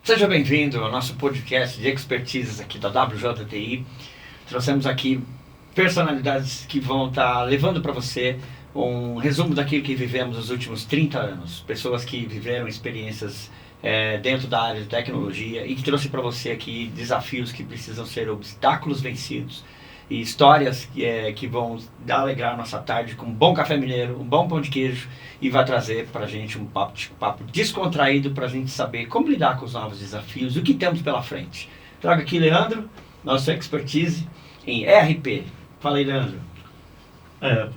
Seja bem-vindo ao nosso podcast de expertises aqui da WJTI. Trouxemos aqui personalidades que vão estar levando para você um resumo daquilo que vivemos nos últimos 30 anos. Pessoas que viveram experiências dentro da área de tecnologia e que trouxe para você aqui desafios que precisam ser obstáculos vencidos e histórias que vão alegrar a nossa tarde com um bom café mineiro, um bom pão de queijo e vai trazer para a gente um papo descontraído para a gente saber como lidar com os novos desafios e o que temos pela frente. Trago aqui Leandro, nosso expertise em ERP. Fala aí, Leandro.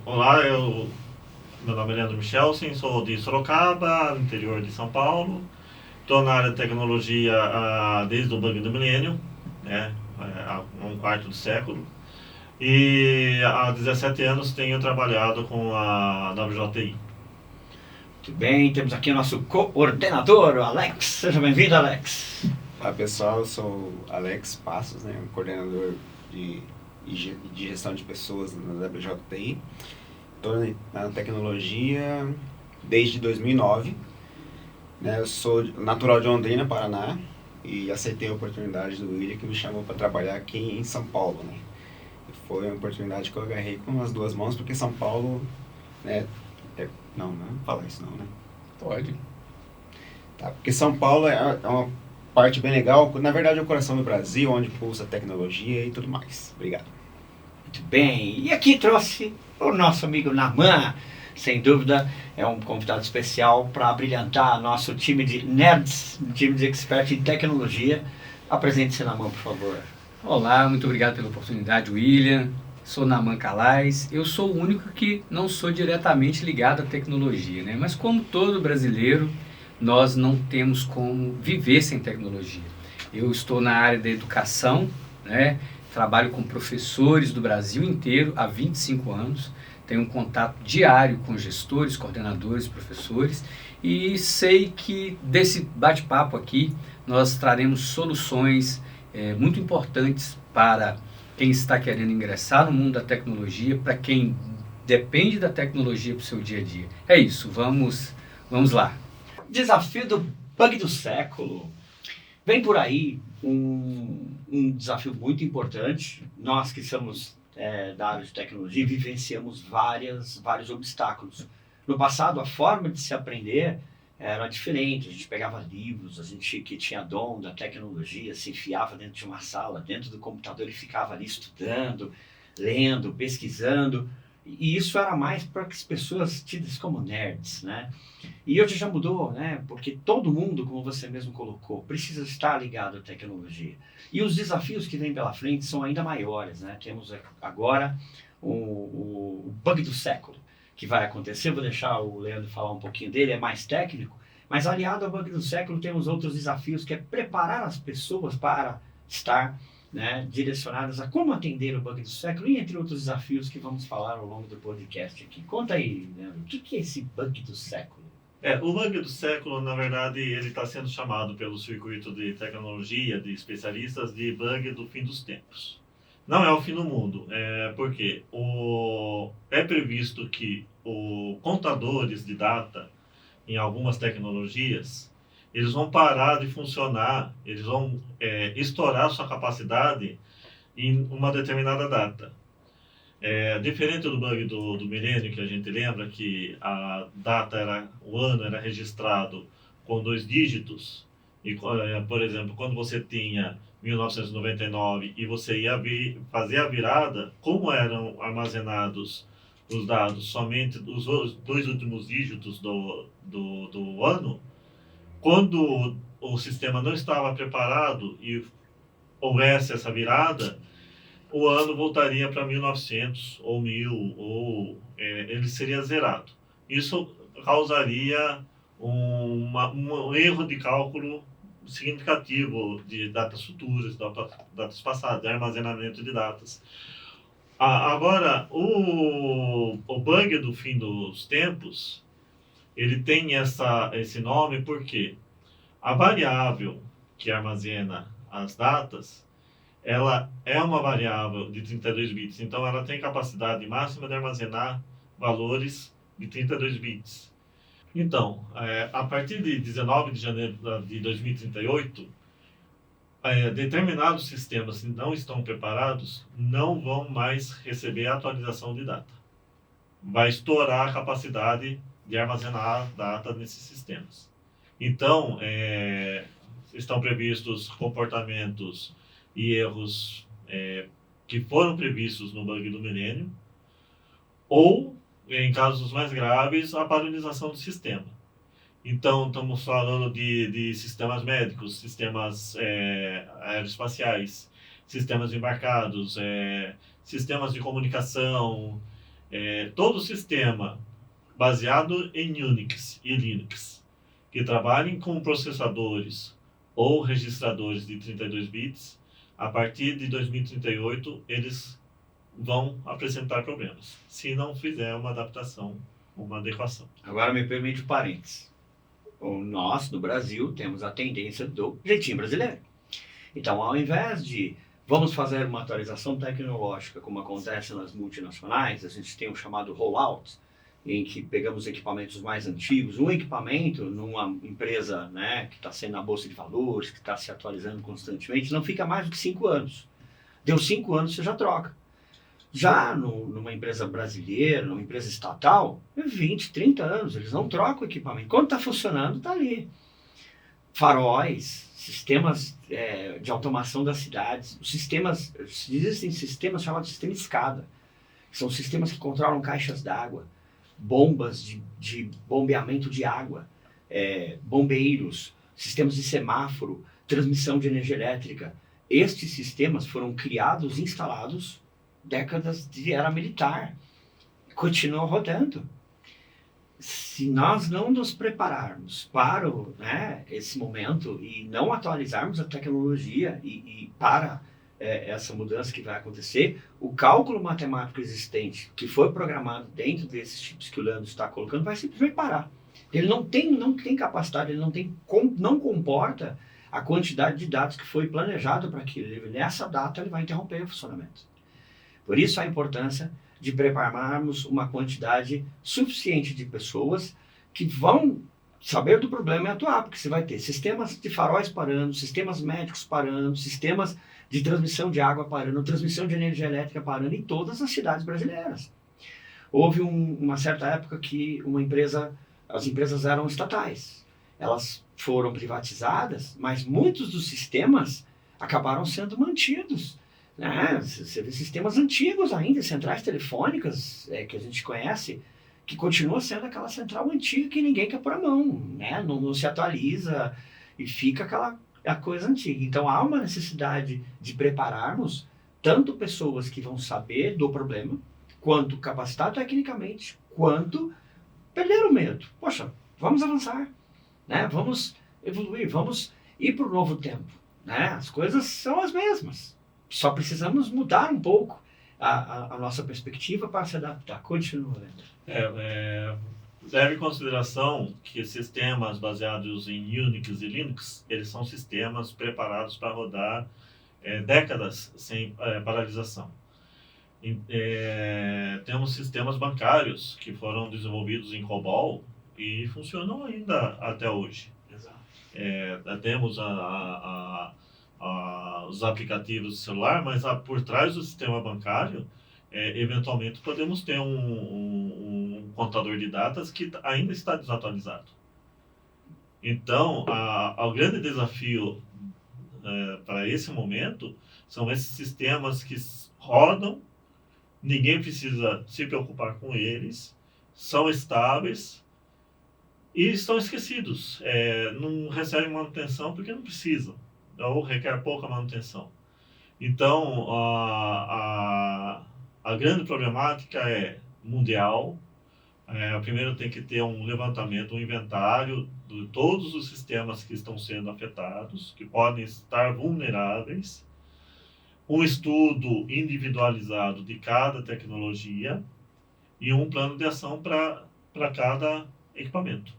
Olá, meu nome é Leandro Michelsen, sou de Sorocaba, interior de São Paulo. Estou na área de tecnologia desde o bug do milênio, há um quarto de século. E há 17 anos tenho trabalhado com a WJTI. Muito bem, temos aqui o nosso coordenador, o Alex. Seja bem-vindo, Alex. Olá pessoal, eu sou Alex Passos, coordenador de gestão de pessoas na WJTI. Estou na tecnologia desde 2009. Eu sou natural de Londrina, Paraná, e aceitei a oportunidade do William, que me chamou para trabalhar aqui em São Paulo. Foi uma oportunidade que eu agarrei com as duas mãos, porque São Paulo, não fala isso não, né? Pode. Tá, porque São Paulo é uma parte bem legal, na verdade é o coração do Brasil, onde pulsa a tecnologia e tudo mais. Obrigado. Muito bem, e aqui trouxe o nosso amigo Naman, sem dúvida é um convidado especial para brilhantar nosso time de nerds, time de expert em tecnologia. Apresente-se, Naman, por favor. Olá, muito obrigado pela oportunidade, William. Sou Naman Calais. Eu sou o único que não sou diretamente ligado à tecnologia, Mas como todo brasileiro, nós não temos como viver sem tecnologia. Eu estou na área da educação, Trabalho com professores do Brasil inteiro há 25 anos. Tenho um contato diário com gestores, coordenadores, professores. E sei que desse bate-papo aqui, nós traremos soluções muito importantes para quem está querendo ingressar no mundo da tecnologia, para quem depende da tecnologia para o seu dia a dia. É isso, vamos lá. Desafio do bug do século. Vem por aí um desafio muito importante. Nós que somos da área de tecnologia vivenciamos vários obstáculos. No passado, a forma de se aprender era diferente. A gente pegava livros, a gente que tinha dom da tecnologia se enfiava dentro de uma sala, dentro do computador e ficava ali estudando, lendo, pesquisando. E isso era mais para as pessoas tidas como nerds, E hoje já mudou, Porque todo mundo, como você mesmo colocou, precisa estar ligado à tecnologia. E os desafios que vêm pela frente são ainda maiores, Temos agora o bug do século que vai acontecer. Vou deixar o Leandro falar um pouquinho dele, é mais técnico, mas aliado ao bug do século temos outros desafios, que é preparar as pessoas para estar direcionadas a como atender o bug do século, e entre outros desafios que vamos falar ao longo do podcast aqui. Conta aí, Leandro, o que é esse bug do século? O bug do século, na verdade, ele está sendo chamado pelo circuito de tecnologia, de especialistas, de bug do fim dos tempos. Não é o fim do mundo, porque é previsto que contadores de data em algumas tecnologias, eles vão parar de funcionar, eles vão estourar sua capacidade em uma determinada data. Diferente do bug do milênio, que a gente lembra que a data o ano era registrado com 2 dígitos, e, por exemplo, quando você tinha 1999 e você ia fazer a virada, como eram armazenados os dados somente dos 2 últimos dígitos do ano, quando o sistema não estava preparado e houvesse essa virada, o ano voltaria para 1900 ou 1000, ou ele seria zerado. Isso causaria um erro de cálculo significativo de datas futuras, datas passadas, de armazenamento de datas. Agora, o bug do fim dos tempos, ele tem esse nome porque a variável que armazena as datas, ela é uma variável de 32 bits, então ela tem capacidade máxima de armazenar valores de 32 bits. Então, a partir de 19 de janeiro de 2038, determinados sistemas que não estão preparados não vão mais receber a atualização de data. Vai estourar a capacidade de armazenar data nesses sistemas. Então, estão previstos comportamentos e erros que foram previstos no bug do milênio, ou, em casos mais graves, a paralisação do sistema. Então, estamos falando de sistemas médicos, sistemas aeroespaciais, sistemas embarcados, sistemas de comunicação, todo sistema baseado em Unix e Linux, que trabalhem com processadores ou registradores de 32 bits, a partir de 2038, eles vão apresentar problemas, se não fizer uma adaptação, uma adequação. Agora me permite um parênteses. Nós, no Brasil, temos a tendência do jeitinho brasileiro. Então, ao invés de vamos fazer uma atualização tecnológica, como acontece nas multinacionais, a gente tem o chamado rollout, em que pegamos equipamentos mais antigos, um equipamento numa empresa, né, que está sendo na bolsa de valores, que está se atualizando constantemente, não fica mais do que 5 anos. Deu 5 anos, você já troca. Já numa empresa brasileira, numa empresa estatal, 20, 30 anos, eles não trocam o equipamento. Quando está funcionando, está ali. Faróis, sistemas de automação das cidades, existem sistemas chamados de sistema escada, que são sistemas que controlam caixas d'água, bombas de bombeamento de água, bombeiros, sistemas de semáforo, transmissão de energia elétrica. Estes sistemas foram criados, instalados, décadas de era militar, continuam rodando. Se nós não nos prepararmos para esse momento e não atualizarmos a tecnologia e para essa mudança que vai acontecer, o cálculo matemático existente que foi programado dentro desses chips que o Leandro está colocando vai simplesmente parar. Ele não tem capacidade, ele não comporta a quantidade de dados que foi planejado para aquilo. Nessa data ele vai interromper o funcionamento. Por isso a importância de prepararmos uma quantidade suficiente de pessoas que vão saber do problema e atuar, porque você vai ter sistemas de faróis parando, sistemas médicos parando, sistemas de transmissão de água parando, transmissão de energia elétrica parando em todas as cidades brasileiras. Houve uma certa época que as empresas eram estatais. Elas foram privatizadas, mas muitos dos sistemas acabaram sendo mantidos. Você vê sistemas antigos ainda, centrais telefônicas que a gente conhece, que continua sendo aquela central antiga que ninguém quer pôr a mão, né? Não se atualiza e fica a coisa antiga. Então há uma necessidade de prepararmos tanto pessoas que vão saber do problema, quanto capacitar tecnicamente, quanto perder o medo. Poxa, vamos avançar, né? Vamos evoluir, vamos ir para o novo tempo, né? As coisas são as mesmas. Só precisamos mudar um pouco a nossa perspectiva para se adaptar. Continua, Leandro. Leve em consideração que sistemas baseados em Unix e Linux, eles são sistemas preparados para rodar décadas sem paralisação. Temos sistemas bancários que foram desenvolvidos em COBOL e funcionam ainda até hoje. Exato. Temos os aplicativos do celular, mas por trás do sistema bancário, eventualmente podemos ter um contador de datas que ainda está desatualizado. Então, o grande desafio para esse momento são esses sistemas que rodam, ninguém precisa se preocupar com eles, são estáveis e estão esquecidos. Não recebem manutenção porque não precisam, ou requer pouca manutenção. Então, a grande problemática é mundial. Primeiro tem que ter um levantamento, um inventário de todos os sistemas que estão sendo afetados, que podem estar vulneráveis, um estudo individualizado de cada tecnologia e um plano de ação para cada equipamento.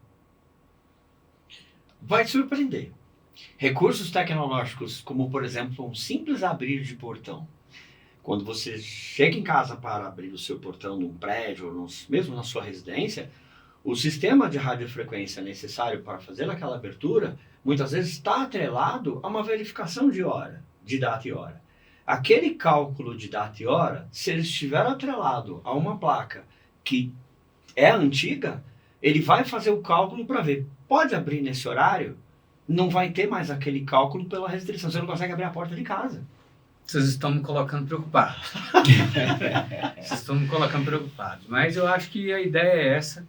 Vai te surpreender. Recursos tecnológicos, como por exemplo um simples abrir de portão. Quando você chega em casa para abrir o seu portão num prédio, ou mesmo na sua residência, o sistema de radiofrequência necessário para fazer aquela abertura muitas vezes está atrelado a uma verificação de hora, de data e hora. Aquele cálculo de data e hora, se ele estiver atrelado a uma placa que é antiga, ele vai fazer o cálculo para ver, pode abrir nesse horário? Não vai ter mais aquele cálculo pela restrição, você não consegue abrir a porta de casa. Vocês estão me colocando preocupados. Vocês estão me colocando preocupados. Mas eu acho que a ideia é essa.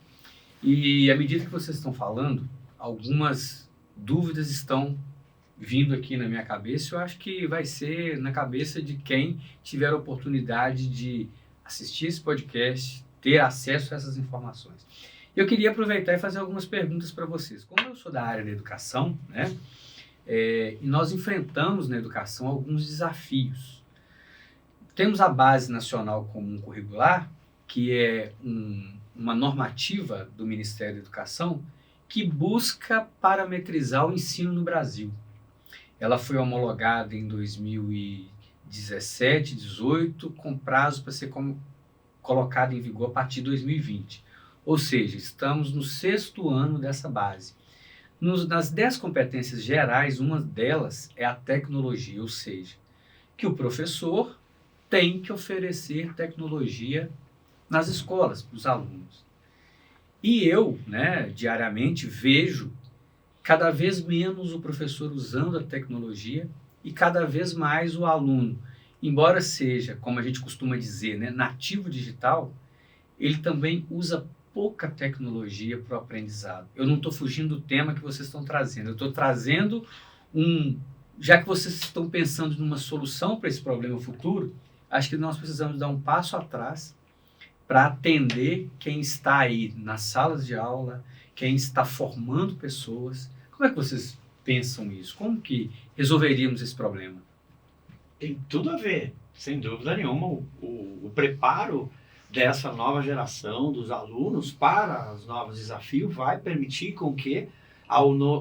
E à medida que vocês estão falando, algumas dúvidas estão vindo aqui na minha cabeça. Eu acho que vai ser na cabeça de quem tiver a oportunidade de assistir esse podcast, ter acesso a essas informações. Eu queria aproveitar e fazer algumas perguntas para vocês. Como eu sou da área da educação, né? E nós enfrentamos na educação alguns desafios. Temos a Base Nacional Comum Curricular, que é uma normativa do Ministério da Educação que busca parametrizar o ensino no Brasil. Ela foi homologada em 2017, 2018, com prazo para ser colocada em vigor a partir de 2020. Ou seja, estamos no 6º ano dessa base. Nas 10 competências gerais, uma delas é a tecnologia, ou seja, que o professor tem que oferecer tecnologia nas escolas, para os alunos. E eu, diariamente, vejo cada vez menos o professor usando a tecnologia e cada vez mais o aluno. Embora seja, como a gente costuma dizer, nativo digital, ele também usa pouca tecnologia para o aprendizado. Eu não estou fugindo do tema que vocês estão trazendo. Eu estou trazendo já que vocês estão pensando numa solução para esse problema futuro, acho que nós precisamos dar um passo atrás para atender quem está aí nas salas de aula, quem está formando pessoas. Como é que vocês pensam isso? Como que resolveríamos esse problema? Tem tudo a ver, sem dúvida nenhuma, o preparo dessa nova geração dos alunos para os novos desafios vai permitir com que,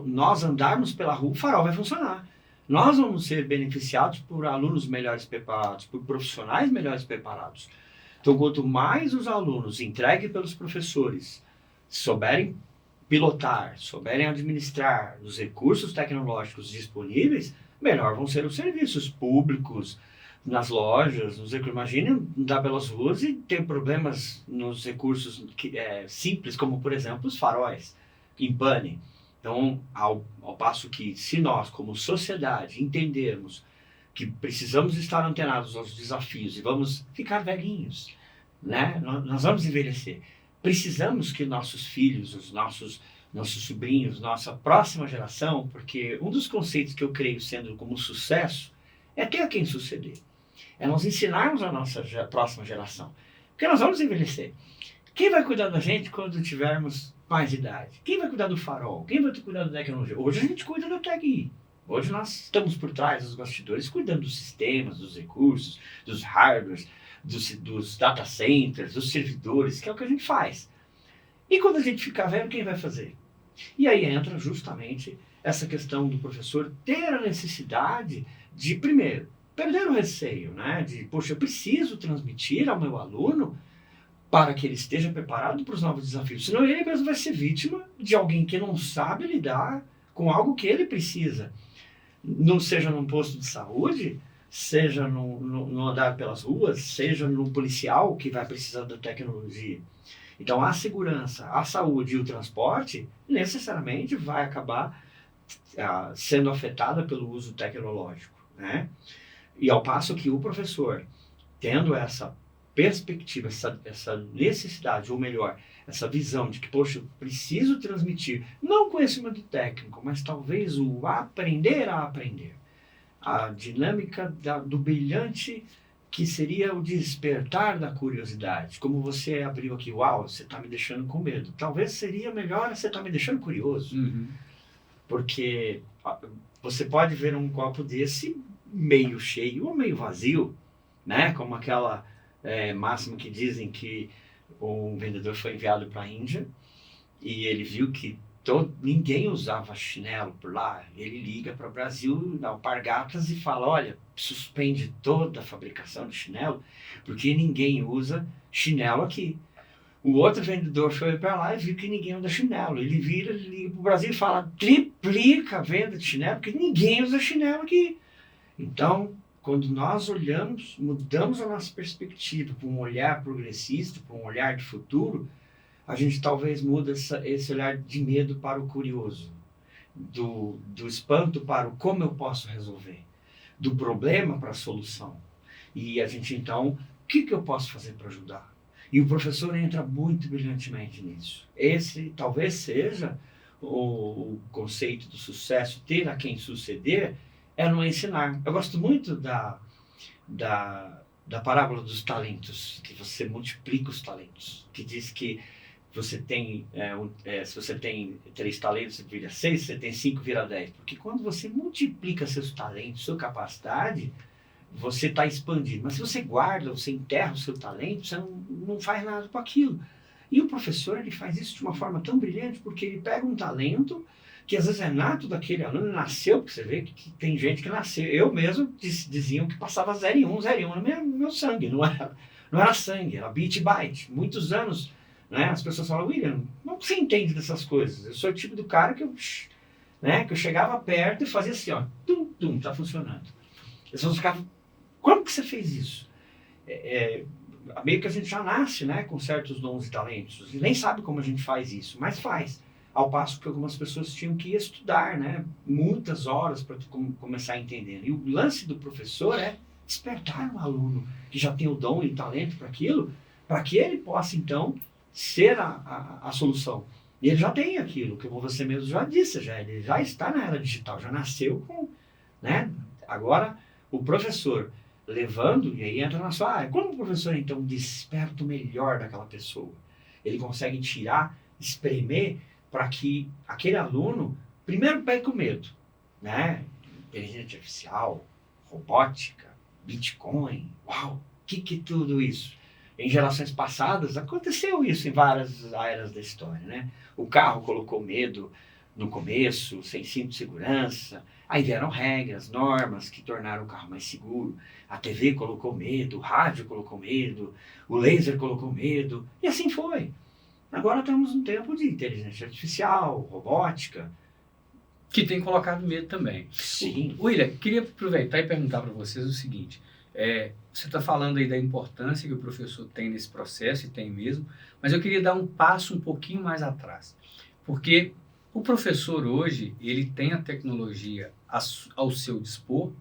nós andarmos pela rua, o farol vai funcionar. Nós vamos ser beneficiados por alunos melhores preparados, por profissionais melhores preparados. Então, quanto mais os alunos entregues pelos professores souberem pilotar, souberem administrar os recursos tecnológicos disponíveis, melhor vão ser os serviços públicos, nas lojas, imaginem andar pelas ruas e ter problemas nos recursos simples, como, por exemplo, os faróis em pane. Então, ao passo que, se nós, como sociedade, entendermos que precisamos estar antenados aos desafios e vamos ficar velhinhos, nós vamos envelhecer. Precisamos que nossos filhos, os nossos sobrinhos, nossa próxima geração, porque um dos conceitos que eu creio sendo como sucesso é ter a quem suceder. É nós ensinarmos a nossa próxima geração. Porque nós vamos envelhecer. Quem vai cuidar da gente quando tivermos mais idade? Quem vai cuidar do farol? Quem vai cuidar da tecnologia? Hoje a gente cuida da TI. Hoje nós estamos por trás dos bastidores, cuidando dos sistemas, dos recursos, dos hardwares, dos data centers, dos servidores, que é o que a gente faz. E quando a gente ficar velho, quem vai fazer? E aí entra justamente essa questão do professor ter a necessidade de, primeiro, perder o receio, poxa, eu preciso transmitir ao meu aluno para que ele esteja preparado para os novos desafios. Senão ele mesmo vai ser vítima de alguém que não sabe lidar com algo que ele precisa. Não seja num posto de saúde, seja no andar pelas ruas, seja no policial que vai precisar da tecnologia. Então a segurança, a saúde e o transporte necessariamente vai acabar sendo afetada pelo uso tecnológico, E ao passo que o professor, tendo essa perspectiva, essa necessidade, ou melhor, essa visão de que, poxa, eu preciso transmitir, não conhecimento técnico, mas talvez o aprender a aprender. A dinâmica do brilhante, que seria o despertar da curiosidade. Como você abriu aqui, uau, você está me deixando com medo. Talvez seria melhor você está me deixando curioso. Uhum. Porque você pode ver um copo desse meio cheio ou meio vazio, Como aquela máxima que dizem que um vendedor foi enviado para a Índia e ele viu que ninguém usava chinelo por lá. Ele liga para o Brasil, na Alpargatas, e fala, olha, suspende toda a fabricação de chinelo, porque ninguém usa chinelo aqui. O outro vendedor foi para lá e viu que ninguém usa chinelo. Ele liga para o Brasil e fala, triplica a venda de chinelo, porque ninguém usa chinelo aqui. Então, quando nós olhamos, mudamos a nossa perspectiva para um olhar progressista, para um olhar de futuro, a gente talvez muda esse olhar de medo para o curioso, do espanto para o como eu posso resolver, do problema para a solução. E a gente então, o que eu posso fazer para ajudar? E o professor entra muito brilhantemente nisso. Esse talvez seja o conceito do sucesso, ter a quem suceder, é não ensinar. Eu gosto muito da parábola dos talentos, que você multiplica os talentos, que diz que você tem, se você tem 3 talentos, você vira 6, se você tem 5, vira 10. Porque quando você multiplica seus talentos, sua capacidade, você está expandindo. Mas se você guarda, você enterra o seu talento, você não faz nada com aquilo. E o professor, ele faz isso de uma forma tão brilhante, porque ele pega um talento que às vezes é nato daquele aluno, nasceu, porque você vê que tem gente que nasceu. Eu mesmo diziam que passava 0 em 1 no meu sangue. Não era sangue, era bit byte. Muitos anos, né, as pessoas falam, William, não se entende dessas coisas. Eu sou o tipo do cara que eu chegava perto e fazia assim, ó, tum, tá funcionando. As pessoas ficavam, como que você fez isso? Meio que a gente já nasce, né, com certos dons e talentos, e nem sabe como a gente faz isso, mas faz. Ao passo que algumas pessoas tinham que estudar, né, muitas horas para começar a entender. E o lance do professor é despertar um aluno que já tem o dom e o talento para aquilo, para que ele possa, então, ser a solução. E ele já tem aquilo, que você mesmo já disse, ele já está na era digital, já nasceu com, né? Agora, o professor levando, e aí entra na sua área. Como o professor, então, desperta o melhor daquela pessoa? Ele consegue tirar, espremer, para que aquele aluno, primeiro pegue com medo, né? Inteligência artificial, robótica, Bitcoin, uau, que tudo isso? Em gerações passadas, aconteceu isso em várias áreas da história, né? O carro colocou medo no começo, sem cinto de segurança, aí vieram regras, normas que tornaram o carro mais seguro, a TV colocou medo, o rádio colocou medo, o laser colocou medo, e assim foi. Agora estamos num tempo de inteligência artificial, robótica. Que tem colocado medo também. Sim. William, queria aproveitar e perguntar para vocês o seguinte, você está falando aí da importância que o professor tem nesse processo, e tem mesmo, mas eu queria dar um passo um pouquinho mais atrás, porque o professor hoje, ele tem a tecnologia ao seu dispor,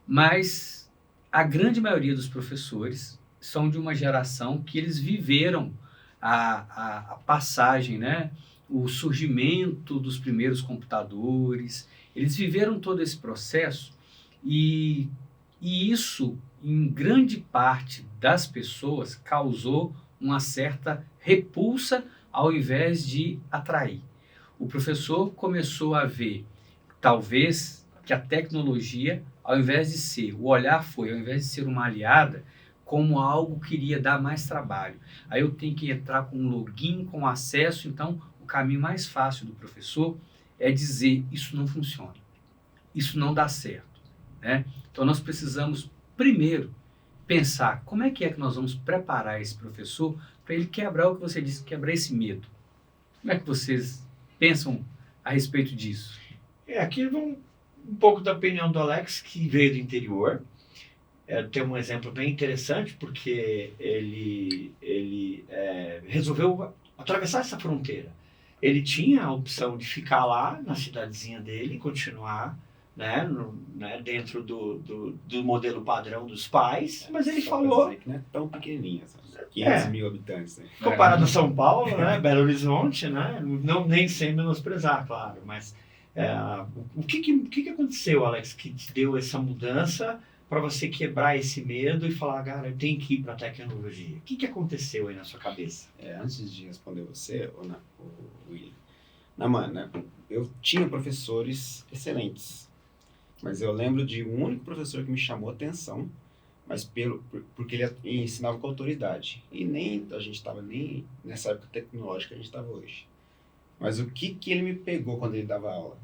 mas a grande maioria dos professores são de uma geração que eles viveram a passagem, né? O surgimento dos primeiros computadores, eles viveram todo esse processo e isso, em grande parte das pessoas, causou uma certa repulsa ao invés de atrair. O professor começou a ver, talvez, que a tecnologia, ao invés de ser, o olhar foi, ao invés de ser uma aliada, como algo que iria dar mais trabalho. Aí eu tenho que entrar com um login, com acesso, então o caminho mais fácil do professor é dizer, isso não funciona, isso não dá certo, né? Então nós precisamos, primeiro, pensar como é que nós vamos preparar esse professor para ele quebrar o que você disse, quebrar esse medo. Como é que vocês pensam a respeito disso? Aqui um pouco da opinião do Alex, que veio do interior. Tem um exemplo bem interessante, porque ele resolveu atravessar essa fronteira. Ele tinha a opção de ficar lá na cidadezinha dele e continuar, né, dentro do modelo padrão dos pais, mas ele falou... Que não é tão pequenininha, 500 mil habitantes. Né? Comparado a São Paulo, né, Belo Horizonte, né, nem sem menosprezar, claro, mas o que aconteceu, Alex, que te deu essa mudança para você quebrar esse medo e falar, cara, eu tenho que ir para a tecnologia? O que aconteceu aí na sua cabeça? Antes de responder você, o William, né, eu tinha professores excelentes, mas eu lembro de um único professor que me chamou a atenção, mas porque ele ensinava com autoridade. E nem a gente estava nem nessa época tecnológica que a gente estava hoje. Mas o que ele me pegou quando ele dava aula?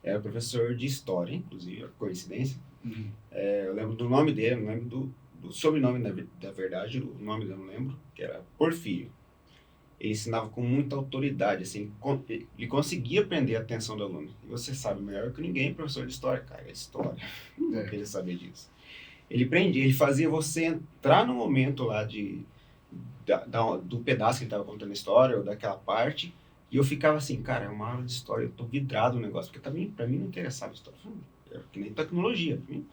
Era professor de história, inclusive, coincidência. Uhum. Eu lembro do nome dele, não lembro do sobrenome, da verdade, o nome eu não lembro, que era Porfírio. ele ensinava com muita autoridade, assim, ele conseguia prender a atenção do aluno. E você sabe melhor que ninguém, professor de história, cara, é história. Não vou querer saber disso. Ele prendia, ele fazia você entrar no momento lá do pedaço que ele estava contando a história, ou daquela parte, e eu ficava assim, cara, é uma aula de história, eu tô vidrado no negócio, porque também, pra mim, não interessava a história. Era que nem tecnologia, pra mim,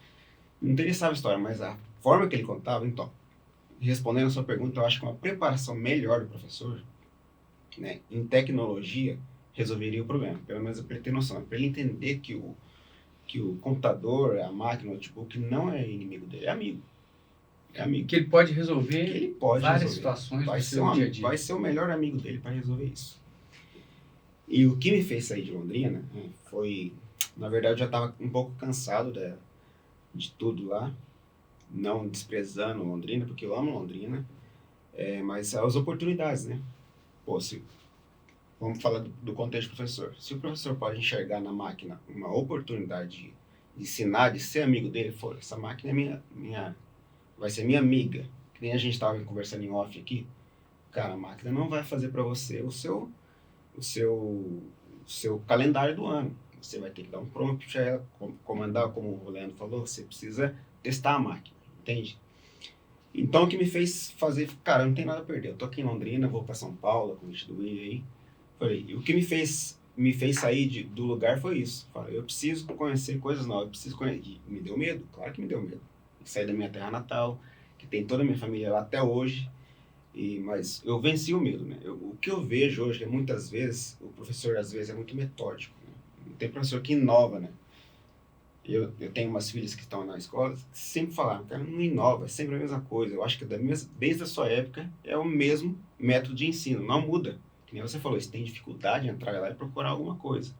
não interessava a história, mas a forma que ele contava, então, respondendo a sua pergunta, eu acho que uma preparação melhor do professor, né, em tecnologia, resolveria o problema, pelo menos para ele ter noção, para ele entender que o computador, a máquina, o notebook não é inimigo dele, é amigo. É amigo. Que ele pode resolver Que ele pode várias resolver. situações Vai do ser seu dia a dia. Vai ser o melhor amigo dele para resolver isso. E o que me fez sair de Londrina foi, na verdade, eu já estava um pouco cansado de tudo lá, não desprezando Londrina, porque eu amo Londrina, mas as oportunidades, né? Pô, vamos falar do contexto do professor. Se o professor pode enxergar na máquina uma oportunidade de ensinar, de ser amigo dele, essa máquina é vai ser minha amiga. Que nem a gente estava conversando em off aqui. Cara, a máquina não vai fazer para você o seu calendário do ano. Você vai ter que dar um prompt para ela comandar, como o Leandro falou, você precisa testar a máquina, entende? Então, o que me fez fazer, cara, não tem nada a perder. Eu tô aqui em Londrina, vou para São Paulo, com o do William aí. Falei, e o que me fez sair do lugar foi isso. Falei, eu preciso conhecer coisas novas, eu preciso conhecer. E me deu medo, claro que me deu medo. Sair da minha terra natal, que tem toda a minha família lá até hoje. Mas eu venci o medo, né? O que eu vejo hoje é muitas vezes, o professor às vezes é muito metódico, né? Tem professor que inova, né? Eu tenho umas filhas que estão na escola, sempre falaram, cara, não inova, é sempre a mesma coisa. Eu acho que desde a sua época é o mesmo método de ensino, não muda. Que nem você falou, você tem dificuldade em entrar lá e procurar alguma coisa.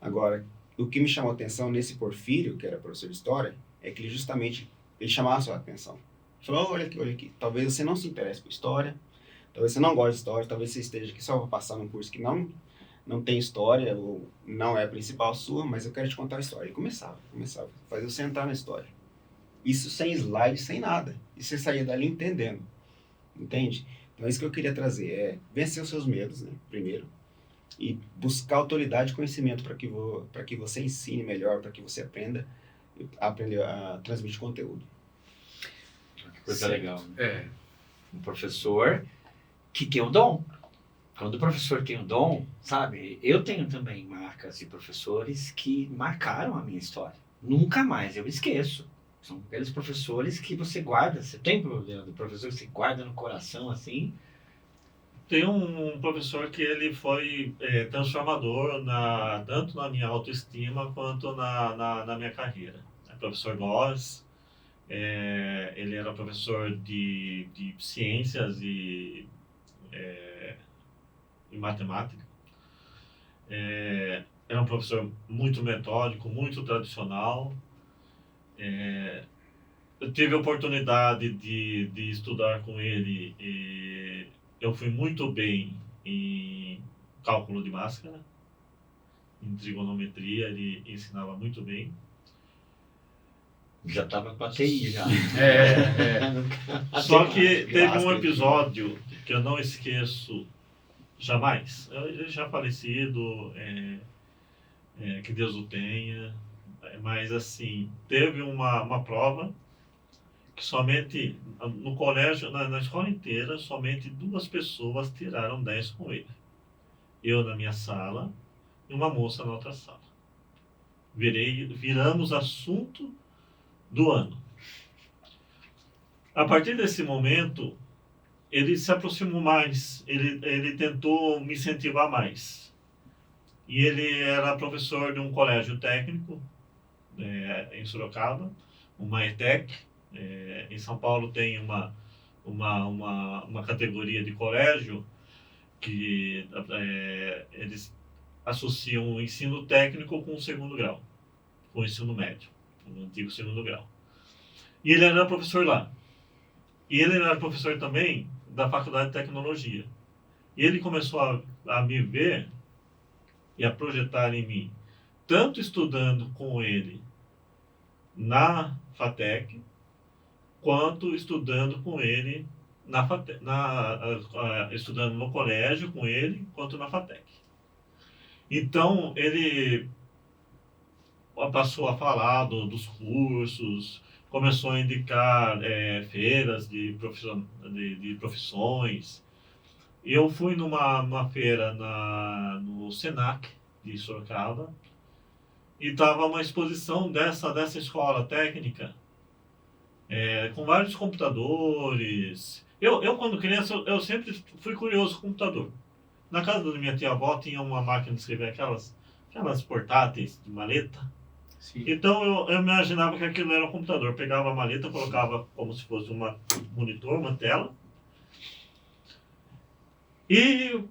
Agora, o que me chamou a atenção nesse Porfírio, que era professor de história, é que ele chamava a sua atenção. Ele falou, olha aqui, talvez você não se interesse por história, talvez você não goste de história, talvez você esteja aqui só para passar num curso que não tem história, ou não é a principal sua, mas eu quero te contar a história. Ele começava a fazer você entrar na história. Isso sem slide, sem nada. E você saía dali entendendo. Entende? Então, isso que eu queria trazer vencer os seus medos, né? Primeiro. E buscar autoridade e conhecimento para que você ensine melhor, para que você aprenda a transmitir conteúdo. Que coisa legal. É. Um professor que tem o dom. Quando o professor tem o dom, sabe? Eu tenho também marcas de professores que marcaram a minha história. Nunca mais eu esqueço. São aqueles professores que você guarda. Você tem problema do professor que você guarda no coração, assim? Tem um professor que ele foi transformador tanto na minha autoestima quanto na minha carreira. É o professor Góes. Ele era professor de ciências e matemática. Era um professor muito metódico, muito tradicional. Eu tive a oportunidade de estudar com ele e eu fui muito bem em cálculo de máscara, em trigonometria, ele ensinava muito bem. Já estava com a TI, já. Só que teve um episódio que eu não esqueço jamais. Ele já falecido, que Deus o tenha, mas assim, teve uma prova que somente, no colégio, na escola inteira, somente 2 pessoas tiraram 10 com ele. Eu na minha sala e uma moça na outra sala. Viramos assunto do ano. A partir desse momento, ele se aproximou mais, ele tentou me incentivar mais. E ele era professor de um colégio técnico em Sorocaba, uma ETEC. Em São Paulo tem uma categoria de colégio que eles associam o ensino técnico com o segundo grau, com o ensino médio, o antigo segundo grau. E ele era professor lá. E ele era professor também da Faculdade de Tecnologia. E ele começou a me ver e a projetar em mim, tanto estudando com ele na FATEC, quanto estudando com ele estudando no colégio com ele, quanto na FATEC. Então, ele passou a falar dos cursos, começou a indicar feiras de profissões. E eu fui numa feira no Senac de Sorocaba, e estava uma exposição dessa escola técnica, com vários computadores. Eu, quando criança, eu sempre fui curioso com computador. Na casa da minha tia-avó tinha uma máquina de escrever, aquelas portáteis de maleta. Sim. Então eu imaginava que aquilo era um computador. Eu pegava a maleta, colocava como se fosse um monitor, uma tela, e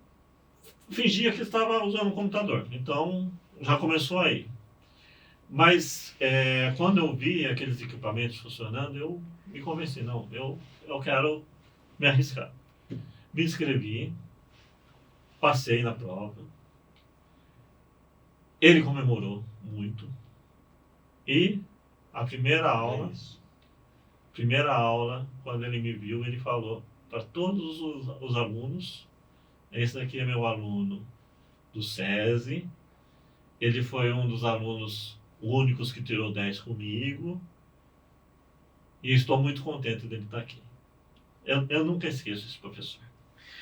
fingia que estava usando um computador. Então já começou aí. Mas quando eu vi aqueles equipamentos funcionando, eu me convenci, não, eu quero me arriscar. Me inscrevi, passei na prova, ele comemorou muito, e a primeira aula, quando ele me viu, ele falou para todos os alunos: esse daqui é meu aluno do SESI, ele foi um dos alunos únicos que tirou 10 comigo, e estou muito contente dele estar aqui. Eu nunca esqueço esse professor.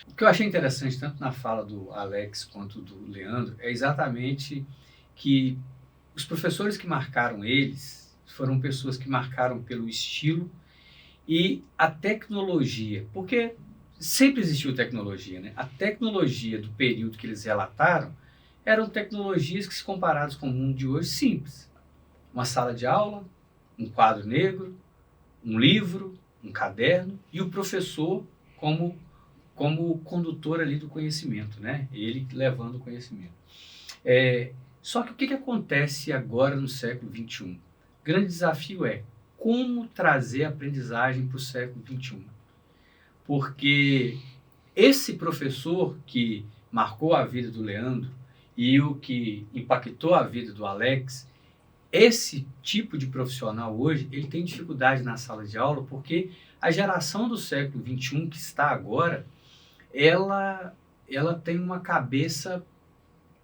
O que eu achei interessante, tanto na fala do Alex quanto do Leandro, é exatamente que os professores que marcaram eles foram pessoas que marcaram pelo estilo e a tecnologia, porque sempre existiu tecnologia, né? A tecnologia do período que eles relataram eram tecnologias que, se comparadas com o mundo de hoje, simples. Uma sala de aula, um quadro negro, um livro, um caderno e o professor como condutor ali do conhecimento, né? Ele levando o conhecimento. Só que o que acontece agora no século XXI? O grande desafio é como trazer a aprendizagem para o século XXI. Porque esse professor que marcou a vida do Leandro e o que impactou a vida do Alex, esse tipo de profissional hoje, ele tem dificuldade na sala de aula porque a geração do século XXI que está agora, ela tem uma cabeça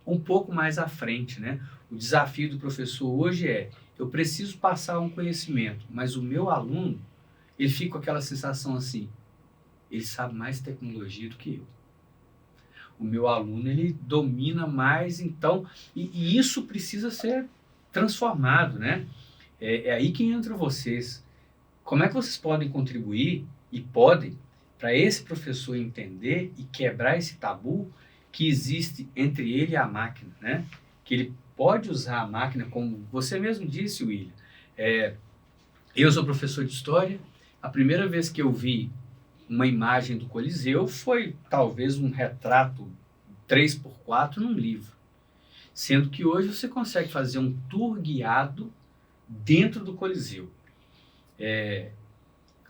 um pouco mais à frente, né? O desafio do professor hoje eu preciso passar um conhecimento, mas o meu aluno, ele fica com aquela sensação assim: ele sabe mais tecnologia do que eu. O meu aluno, ele domina mais, então, e isso precisa ser transformado, né? É aí que entra vocês. Como é que vocês podem contribuir, e podem, para esse professor entender e quebrar esse tabu que existe entre ele e a máquina, né? Que ele pode usar a máquina, como você mesmo disse, William. Eu sou professor de história. A primeira vez que eu vi uma imagem do Coliseu foi talvez um retrato 3x4 num livro. Sendo que hoje você consegue fazer um tour guiado dentro do Coliseu.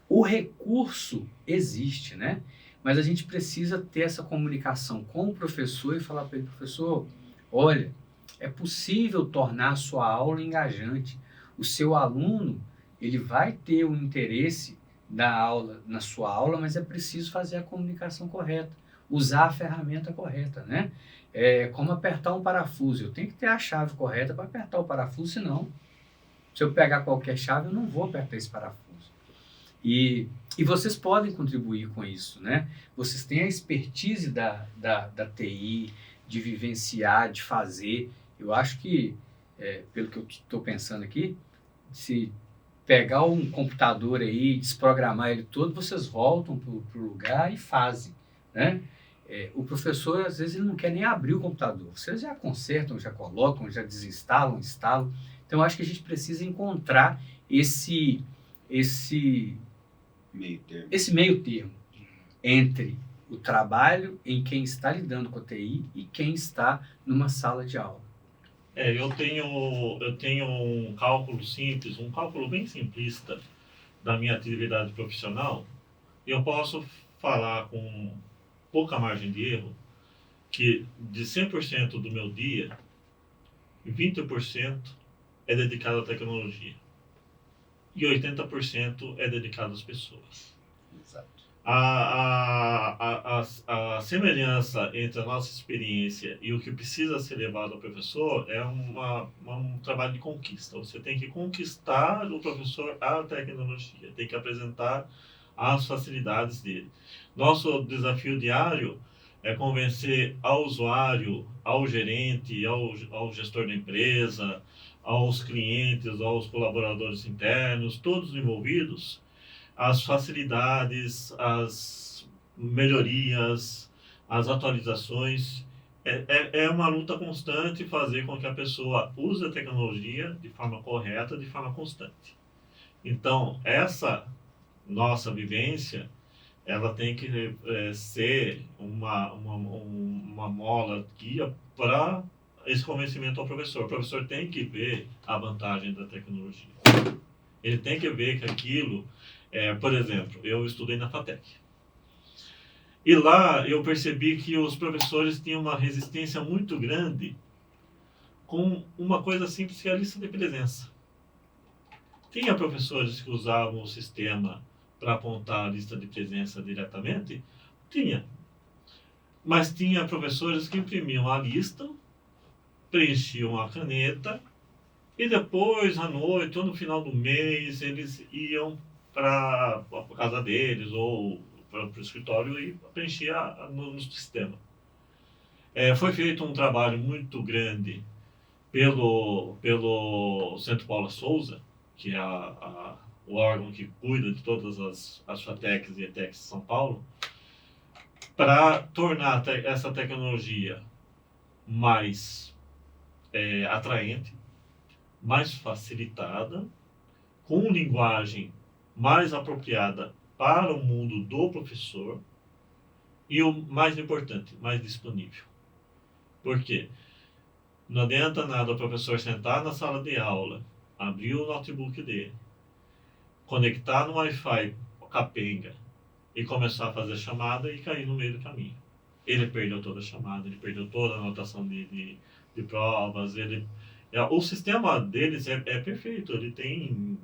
O recurso existe, né? Mas a gente precisa ter essa comunicação com o professor e falar para ele: professor, olha, é possível tornar a sua aula engajante. O seu aluno, ele vai ter um interesse na sua aula, mas é preciso fazer a comunicação correta, usar a ferramenta correta, né? Como apertar um parafuso. Eu tenho que ter a chave correta para apertar o parafuso, senão, se eu pegar qualquer chave, eu não vou apertar esse parafuso. E vocês podem contribuir com isso, né? Vocês têm a expertise da TI, de vivenciar, de fazer. Eu acho que, pelo que eu estou pensando aqui, se pegar um computador aí, desprogramar ele todo, vocês voltam para o lugar e fazem, né? O professor, às vezes, ele não quer nem abrir o computador. Vocês já consertam, já colocam, já desinstalam, instalam. Então, eu acho que a gente precisa encontrar esse meio termo entre o trabalho em quem está lidando com a TI e quem está numa sala de aula. Eu tenho um cálculo simples, um cálculo bem simplista da minha atividade profissional. Eu posso falar com pouca margem de erro que de 100% do meu dia, 20% é dedicado à tecnologia e 80% é dedicado às pessoas. Exato. A semelhança entre a nossa experiência e o que precisa ser levado ao professor é um trabalho de conquista. Você tem que conquistar o professor à tecnologia, tem que apresentar as facilidades dele. Nosso desafio diário é convencer ao usuário, ao gerente, ao gestor da empresa, aos clientes, aos colaboradores internos, todos envolvidos, as facilidades, as melhorias, as atualizações. É uma luta constante fazer com que a pessoa use a tecnologia de forma correta, de forma constante. Então, essa nossa vivência, ela tem que ser uma mola guia para esse convencimento ao professor. O professor tem que ver a vantagem da tecnologia. Ele tem que ver que aquilo... por exemplo, eu estudei na FATEC. E lá eu percebi que os professores tinham uma resistência muito grande com uma coisa simples que é a lista de presença. Tinha professores que usavam o sistema para apontar a lista de presença diretamente? Tinha. Mas tinha professores que imprimiam a lista, preenchiam a caneta e depois, à noite ou no final do mês, eles iam para a casa deles ou para o escritório e preenchia no sistema. Foi feito um trabalho muito grande pelo Centro Paula Souza, que é o órgão que cuida de todas as FATECs e ETECs de São Paulo, para tornar essa tecnologia mais atraente, mais facilitada, com linguagem mais apropriada para o mundo do professor e, o mais importante, mais disponível. Por quê? Não adianta nada o professor sentar na sala de aula, abrir o notebook dele, conectar no Wi-Fi capenga e começar a fazer chamada e cair no meio do caminho. Ele perdeu toda a chamada, ele perdeu toda a anotação de provas, o sistema deles é perfeito, ele tem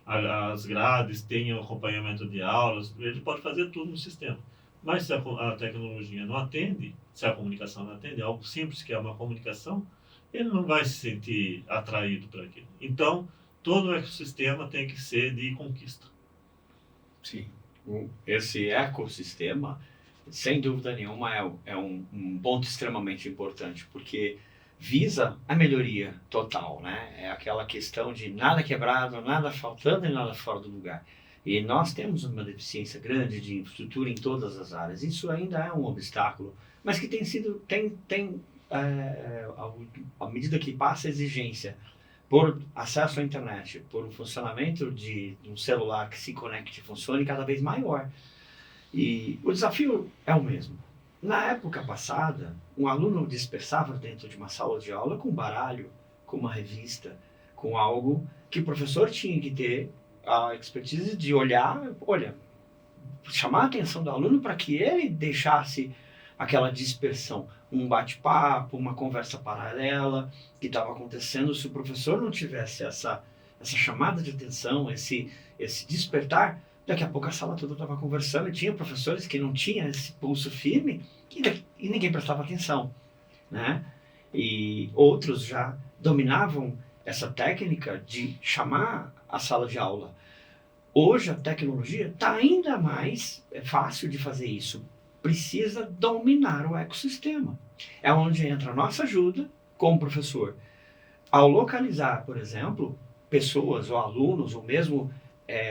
as grades, tem o acompanhamento de aulas, ele pode fazer tudo no sistema. Mas se a tecnologia não atende, se a comunicação não atende, algo simples que é uma comunicação, ele não vai se sentir atraído para aquilo. Então, todo o ecossistema tem que ser de conquista. Sim. Esse ecossistema, sem dúvida nenhuma, é um ponto extremamente importante, porque visa a melhoria total, né? É aquela questão de nada quebrado, nada faltando e nada fora do lugar. E nós temos uma deficiência grande de infraestrutura em todas as áreas. Isso ainda é um obstáculo, mas que à medida que passa a exigência por acesso à internet, por um funcionamento de um celular que se conecte e funcione cada vez maior. E o desafio é o mesmo. Na época passada, um aluno dispersava dentro de uma sala de aula com baralho, com uma revista, com algo que o professor tinha que ter a expertise de chamar a atenção do aluno para que ele deixasse aquela dispersão, um bate-papo, uma conversa paralela que estava acontecendo. Se o professor não tivesse essa chamada de atenção, esse despertar, daqui a pouco a sala toda estava conversando, e tinha professores que não tinham esse pulso firme e ninguém prestava atenção, né? E outros já dominavam essa técnica de chamar a sala de aula. Hoje a tecnologia está ainda mais fácil de fazer isso. Precisa dominar o ecossistema. É onde entra a nossa ajuda como professor. Ao localizar, por exemplo, pessoas ou alunos, ou mesmo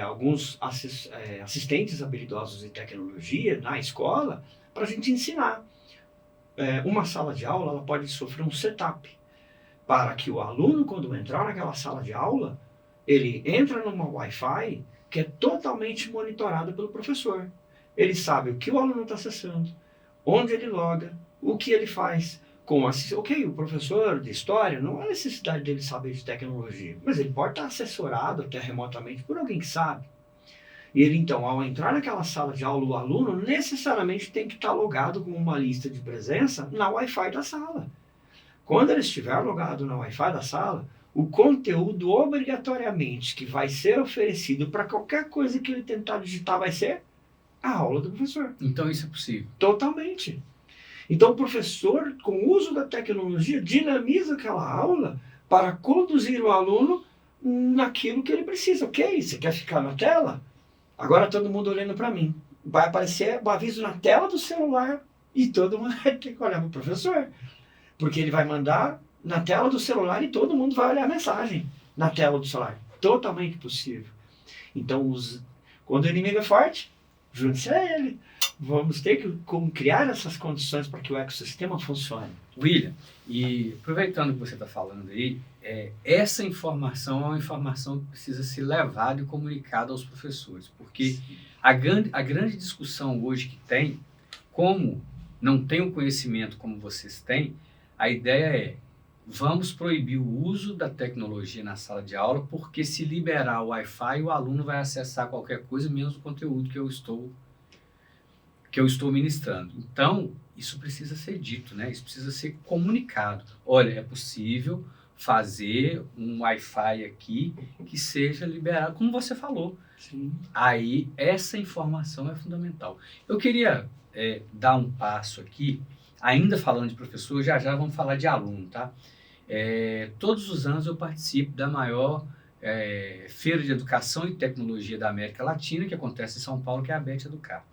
alguns assistentes habilidosos em tecnologia na escola, para a gente ensinar. Uma sala de aula ela pode sofrer um setup para que o aluno, quando entrar naquela sala de aula, ele entra numa Wi-Fi que é totalmente monitorado pelo professor. Ele sabe o que o aluno está acessando, onde ele loga, o que ele faz. Ok, o professor de história não há necessidade dele saber de tecnologia, mas ele pode estar assessorado até remotamente por alguém que sabe. E ele então, ao entrar naquela sala de aula, o aluno necessariamente tem que estar logado com uma lista de presença na Wi-Fi da sala. Quando ele estiver logado na Wi-Fi da sala, o conteúdo obrigatoriamente que vai ser oferecido para qualquer coisa que ele tentar digitar vai ser a aula do professor. Então isso é possível. Totalmente. Então o professor, com o uso da tecnologia, dinamiza aquela aula para conduzir o aluno naquilo que ele precisa. Ok, você quer ficar na tela? Agora todo mundo olhando para mim. Vai aparecer o aviso na tela do celular e todo mundo vai ter que olhar para o professor. Porque ele vai mandar na tela do celular e todo mundo vai olhar a mensagem na tela do celular. Totalmente possível. Então, quando o inimigo é forte, junte-se a ele. Vamos ter que criar essas condições para que o ecossistema funcione. William, e aproveitando que você está falando aí, essa informação é uma informação que precisa ser levada e comunicada aos professores, porque a grande discussão hoje que tem, como não tem o conhecimento como vocês têm, a ideia é, vamos proibir o uso da tecnologia na sala de aula, porque se liberar o Wi-Fi, o aluno vai acessar qualquer coisa, menos o conteúdo que eu estou ministrando. Então, isso precisa ser dito, né? Isso precisa ser comunicado. Olha, é possível fazer um Wi-Fi aqui que seja liberado, como você falou. Sim. Aí, essa informação é fundamental. Eu queria dar um passo aqui, ainda falando de professor, já vamos falar de aluno, tá? Todos os anos eu participo da maior feira de educação e tecnologia da América Latina, que acontece em São Paulo, que é a Bet Educar.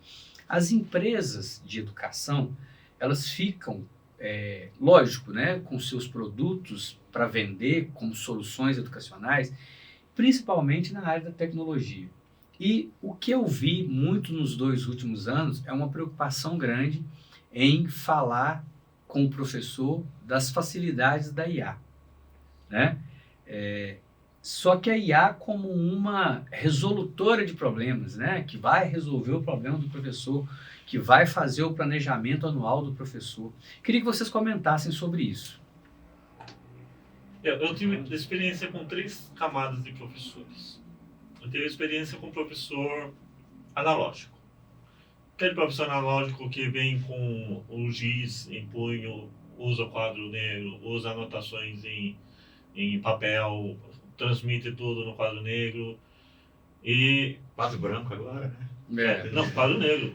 As empresas de educação, elas ficam, lógico, né, com seus produtos para vender como soluções educacionais, principalmente na área da tecnologia. E o que eu vi muito nos 2 últimos anos é uma preocupação grande em falar com o professor das facilidades da IA, né? Só que a IA como uma resolutora de problemas, né? Que vai resolver o problema do professor, que vai fazer o planejamento anual do professor. Queria que vocês comentassem sobre isso. Eu tive experiência com 3 camadas de professores. Eu tive experiência com professor analógico. Aquele professor analógico que vem com o giz em punho, usa quadro negro, usa anotações em papel, transmite tudo no quadro negro e... Quadro branco agora, né? Não, quadro negro.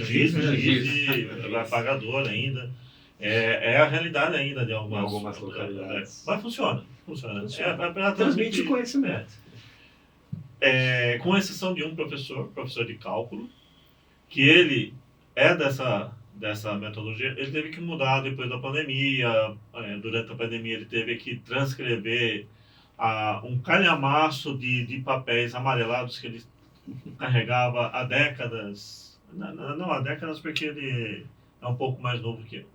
Giz Apagador ainda. É a realidade ainda de algumas localidades. Mas funciona. Transmite conhecimento. Com exceção de um professor de cálculo, que ele é dessa metodologia, ele teve que mudar depois da pandemia. Durante a pandemia ele teve que transcrever um calhamaço de papéis amarelados que ele carregava há décadas. Não há décadas, porque ele é um pouco mais novo que eu.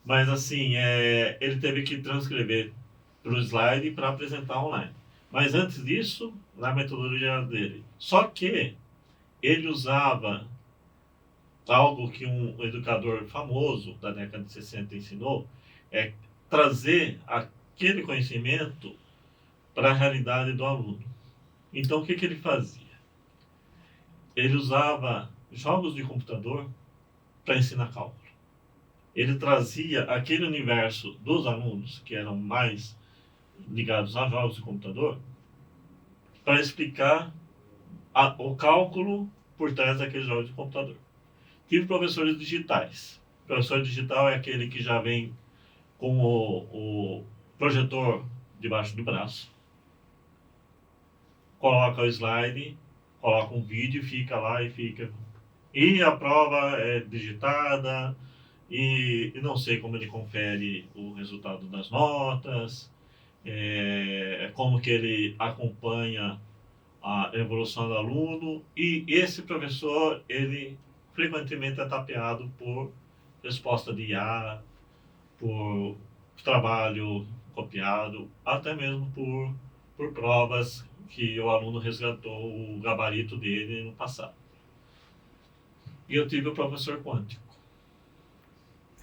Mas assim, ele teve que transcrever para o slide para apresentar online. Mas antes disso, na metodologia dele. Só que ele usava algo que um educador famoso da década de 60 ensinou, trazer aquele conhecimento para a realidade do aluno. Então, o que ele fazia? Ele usava jogos de computador para ensinar cálculo. Ele trazia aquele universo dos alunos, que eram mais ligados a jogos de computador, para explicar o cálculo por trás daqueles jogos de computador. Tive professores digitais. O professor digital é aquele que já vem com o projetor debaixo do braço, coloca o slide, coloca um vídeo, fica lá e fica. E a prova é digitada, e não sei como ele confere o resultado das notas, como que ele acompanha a evolução do aluno. E esse professor, ele frequentemente é tapeado por resposta de IA, por trabalho copiado, até mesmo por provas que o aluno resgatou o gabarito dele no passado. E eu tive o professor quântico,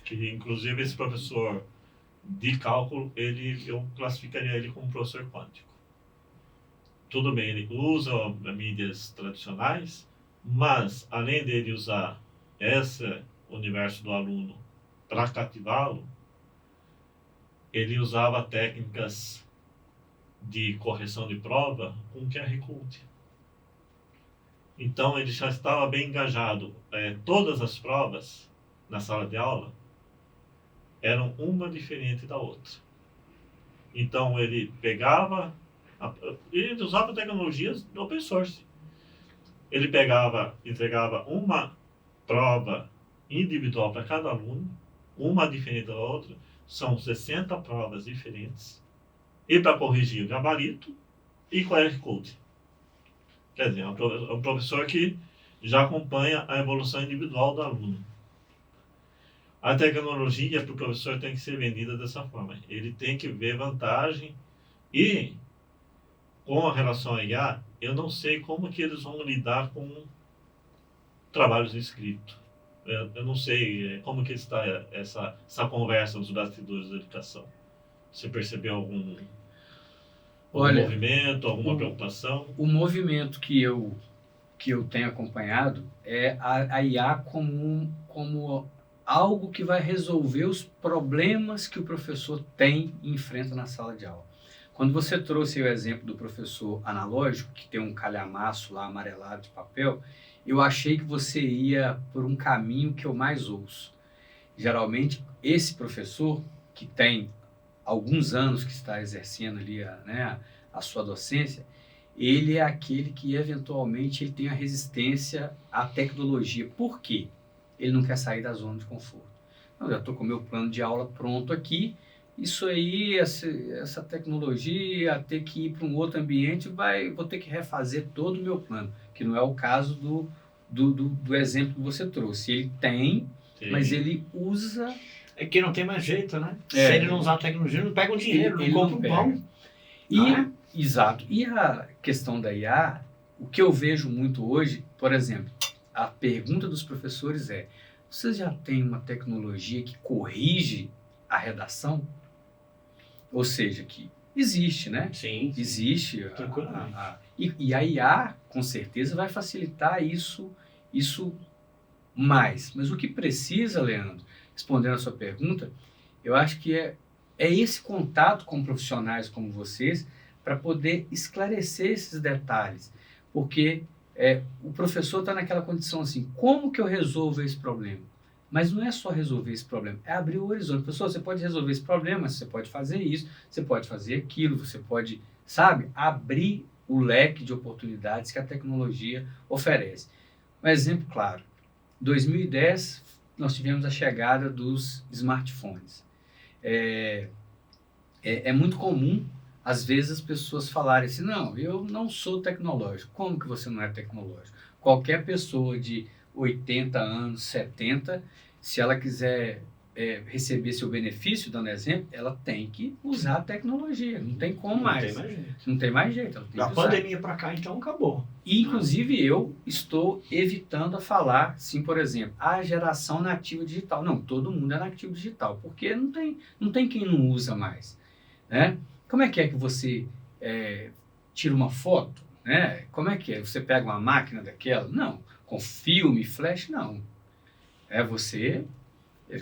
que inclusive esse professor de cálculo, eu classificaria ele como professor quântico. Tudo bem, ele usa mídias tradicionais, mas além dele usar esse universo do aluno para cativá-lo, ele usava técnicas de correção de prova com QR Code. Então, ele já estava bem engajado. Todas as provas na sala de aula eram uma diferente da outra. Então, ele pegava, ele usava tecnologias do open source. Ele entregava uma prova individual para cada aluno, uma diferente da outra. São 60 provas diferentes. E para corrigir o gabarito e QR Code. Quer dizer, é um professor que já acompanha a evolução individual do aluno. A tecnologia para o professor tem que ser vendida dessa forma. Ele tem que ver vantagem e, com a relação à IA, eu não sei como que eles vão lidar com trabalhos escritos. Eu não sei como que está essa conversa nos bastidores da educação. Você percebeu algum movimento, alguma preocupação? O movimento que eu tenho acompanhado é a IA como algo que vai resolver os problemas que o professor tem e enfrenta na sala de aula. Quando você trouxe o exemplo do professor analógico, que tem um calhamaço lá amarelado de papel, eu achei que você ia por um caminho que eu mais ouço. Geralmente, esse professor, que tem alguns anos que está exercendo ali a sua docência, ele é aquele que eventualmente ele tem a resistência à tecnologia. Por quê? Ele não quer sair da zona de conforto. Não, já estou com o meu plano de aula pronto aqui, isso aí, essa tecnologia, ter que ir para um outro ambiente, vou ter que refazer todo o meu plano, que não é o caso do exemplo que você trouxe. Ele tem, mas ele usa... É que não tem mais jeito, né? Se ele não usar a tecnologia, não pega o dinheiro, ele não compra o pão. Exato. E a questão da IA, o que eu vejo muito hoje, por exemplo, a pergunta dos professores é: vocês já têm uma tecnologia que corrige a redação? Ou seja, que existe, né? Sim. Existe. E a IA, com certeza, vai facilitar isso mais. Mas o que precisa, Leandro, respondendo a sua pergunta, eu acho que é esse contato com profissionais como vocês para poder esclarecer esses detalhes. Porque o professor está naquela condição assim: como que eu resolvo esse problema? Mas não é só resolver esse problema, é abrir o horizonte. Professor, você pode resolver esse problema, você pode fazer isso, você pode fazer aquilo, você pode, abrir o leque de oportunidades que a tecnologia oferece. Um exemplo claro: 2010, nós tivemos a chegada dos smartphones. É muito comum, às vezes, as pessoas falarem assim: não, eu não sou tecnológico. Como que você não é tecnológico? Qualquer pessoa de 80 anos, 70, se ela quiser receber seu benefício, dando exemplo, ela tem que usar a tecnologia. Não tem como mais. Não tem mais jeito. Ela tem da que usar. Pandemia para cá, então, acabou. E, inclusive, eu estou evitando a falar, sim, por exemplo, a geração nativa digital. Não, todo mundo é nativo digital, porque não tem quem não usa mais. Né? Como é que você tira uma foto? Né? Como é que é? Você pega uma máquina daquela? Não. Com filme, flash, não. Você,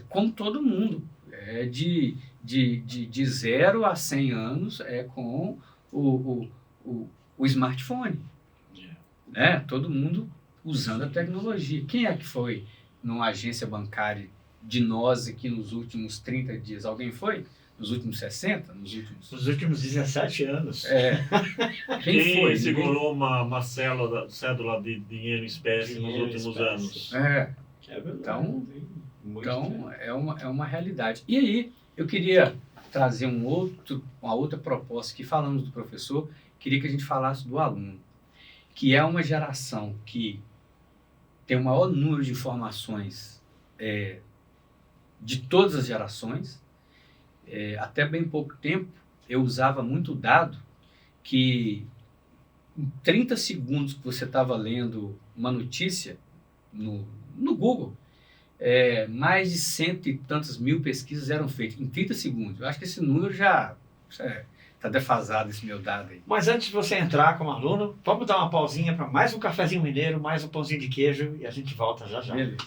como todo mundo, de 0 a 100 anos com o smartphone. Né? Todo mundo usando a tecnologia. Quem é que foi numa agência bancária de nós aqui nos últimos 30 dias? Alguém foi? Nos últimos 60? Nos últimos 17 anos. Quem foi? segurou uma cédula de dinheiro em espécie nos últimos anos? É verdade. Então é uma realidade. E aí, eu queria trazer uma outra proposta que falamos do professor, queria que a gente falasse do aluno, que é uma geração que tem o maior número de informações de todas as gerações. Até bem pouco tempo, eu usava muito dado que em 30 segundos que você estava lendo uma notícia no Google, mais de 100 e tantas mil pesquisas eram feitas em 30 segundos. Eu acho que esse número já está defasado, esse meu dado aí. Mas antes de você entrar como aluno, vamos dar uma pausinha para mais um cafezinho mineiro, mais um pãozinho de queijo e a gente volta já já. Beleza.